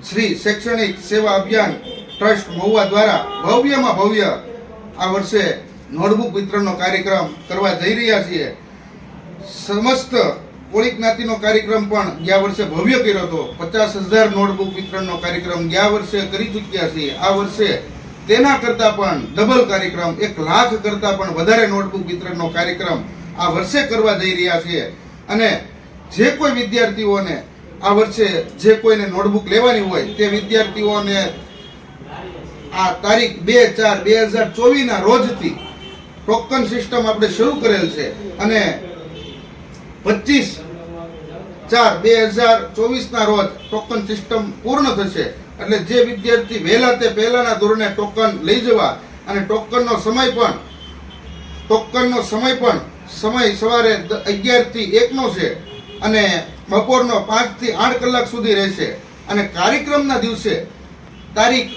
શ્રી શૈક્ષણિક સેવા અભિયાન ટ્રસ્ટ મહુવા દ્વારા ભવ્યમાં ભવ્ય આ વર્ષે નોટબુક વિતરણનો કાર્યક્રમ કરવા જઈ રહ્યા છીએ. સમસ્ત કોળી જ્ઞાતિનો કાર્યક્રમ પણ ગયા વર્ષે ભવ્ય કર્યો હતો. 50,000 નોટબુક વિતરણનો કાર્યક્રમ ગયા વર્ષે કરી ચૂક્યા છીએ. આ વર્ષે તેના કરતાં પણ ડબલ કાર્યક્રમ 1 લાખ કરતાં પણ વધારે નોટબુક વિતરણનો કાર્યક્રમ આ વર્ષે કરવા જઈ રહ્યા છીએ. અને જે કોઈ વિદ્યાર્થીઓને આ વર્ષે જે કોઈને નોટબુક લેવાની હોય તે વિદ્યાર્થીઓને આ તારીખ 2/4/2024 ના રોજથી ટોકન સિસ્ટમ આપણે શરૂ કરેલ છે અને 25/4/2024 ના રોજ ટોકન સિસ્ટમ પૂર્ણ થશે. એટલે જે વિદ્યાર્થી વહેલા તે પહેલાના ધોરણે ટોકન લઈ જવા અને ટોકનનો સમય પણ સવારે 11 થી 1 નો છે અને બપોરનો 5 થી 8 કલાક સુધી રહેશે. અને કાર્યક્રમના દિવસે તારીખ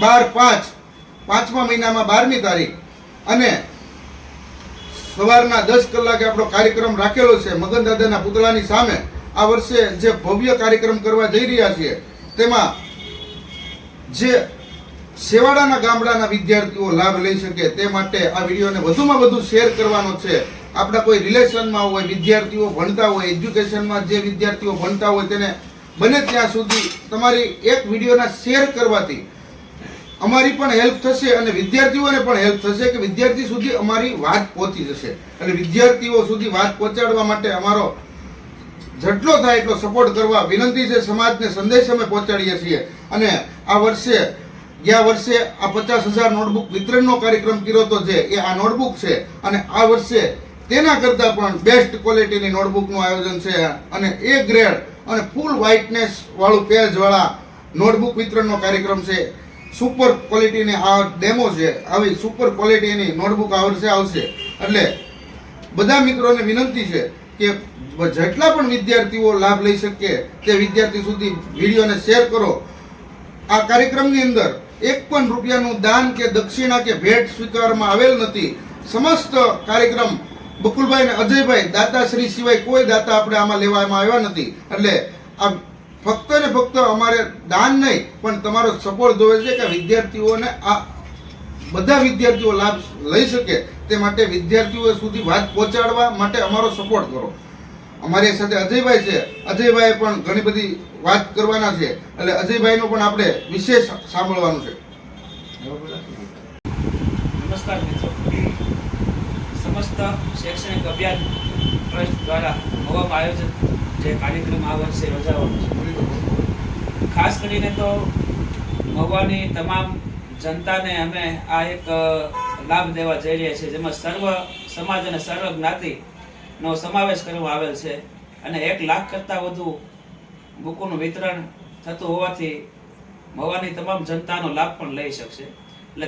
12/5 પાંચમા મહિનામાં 12મી તારીખ અને સવારના 10 કલાકે આપણો કાર્યક્રમ રાખેલો છે મગન દાદાના પુતળાની સામે. આ વર્ષે જે ભવ્ય કાર્યક્રમ કરવા જઈ રહ્યા છીએ તેમાં જે છેવાડાના ગામડાના વિદ્યાર્થીઓ લાભ લઈ શકે તે માટે આ વિડીયોને વધુમાં વધુ શેર કરવાનો છે. આપણા કોઈ રિલેશનમાં હોય, વિદ્યાર્થીઓ ભણતા હોય, એજ્યુકેશનમાં જે વિદ્યાર્થીઓ ભણતા હોય તેને બને ત્યાં સુધી તમારી એક વિડીયોના શેર કરવાથી અમારી પણ હેલ્પ થશે અને વિદ્યાર્થીઓને પણ હેલ્પ થશે કે વિદ્યાર્થી સુધી અમારી વાત પહોંચી જશે. એટલે વિદ્યાર્થીઓ સુધી વાત પહોંચાડવા માટે અમારો જેટલો થાય એટલો સપોર્ટ કરવા વિનંતી છે. સમાજને સંદેશ અમે પહોંચાડીએ છીએ. અને ગયા વર્ષે આ 50,000 નોટબુક વિતરણનો કાર્યક્રમ કર્યો હતો જે એ આ નોટબુક છે. અને આ વર્ષે તેના કરતાં પણ બેસ્ટ ક્વોલિટીની નોટબુકનું આયોજન છે અને A ગ્રેડ અને ફૂલ વ્હાઇટનેસ વાળું પેજવાળા નોટબુક વિતરણનો કાર્યક્રમ છે. સુપર ક્વોલિટીની આ ડેમો છે. આવી સુપર ક્વોલિટીની નોટબુક આ વર્ષે આવશે. એટલે બધા મિત્રોને વિનંતી છે કે જેટલા પણ વિદ્યાર્થીઓ લાભ લઈ શકે તે વિદ્યાર્થી સુધી વિડીયોને શેર કરો. આ કાર્યક્રમની અંદર 1 પણ રૂપિયાનું દાન કે દક્ષિણા કે ભેટ સ્વીકારવામાં આવેલ નથી. સમસ્ત કાર્યક્રમ બકુલભાઈ અને અજયભાઈ દાતાશ્રી સિવાય કોઈ દાતા આપણે આમાં લેવામાં આવ્યા નથી. એટલે આ ફક્ત ને ફક્ત અમારે દાન નહીં પણ તમારો સપોર્ટ જોવે છે કે વિદ્યાર્થીઓને આ બધા વિદ્યાર્થીઓ લાભ લઈ શકે તે માટે વિદ્યાર્થીઓ સુધી વાત પહોંચાડવા માટે અમારો સપોર્ટ કરો. અમારી સાથે અજયભાઈ છે. અજયભાઈ પણ ઘણી બધી વાત કરવાના છે. એટલે અજયભાઈનું પણ આપણે વિશેષ સાંભળવાનું છે. નમસ્કાર મિત્રો, સમસ્ત શૈક્ષણિક અભિયાન ટ્રસ્ટ દ્વારા મહુવામાં આયોજિત જે કાર્યક્રમ આ વર્ષે યોજાવાનો છે, ખાસ કરીને તો મહુવાની તમામ જનતાને અમે આ એક લાભ દેવા જઈ રહ્યા છીએ જેમાં સર્વ સમાજ અને સર્વ જ્ઞાતિનો સમાવેશ કરવામાં આવેલ છે. અને 1 લાખ કરતાં વધુ બુકોનું વિતરણ થતું હોવાથી મહુવાની તમામ જનતાનો લાભ પણ લઈ શકશે. એટલે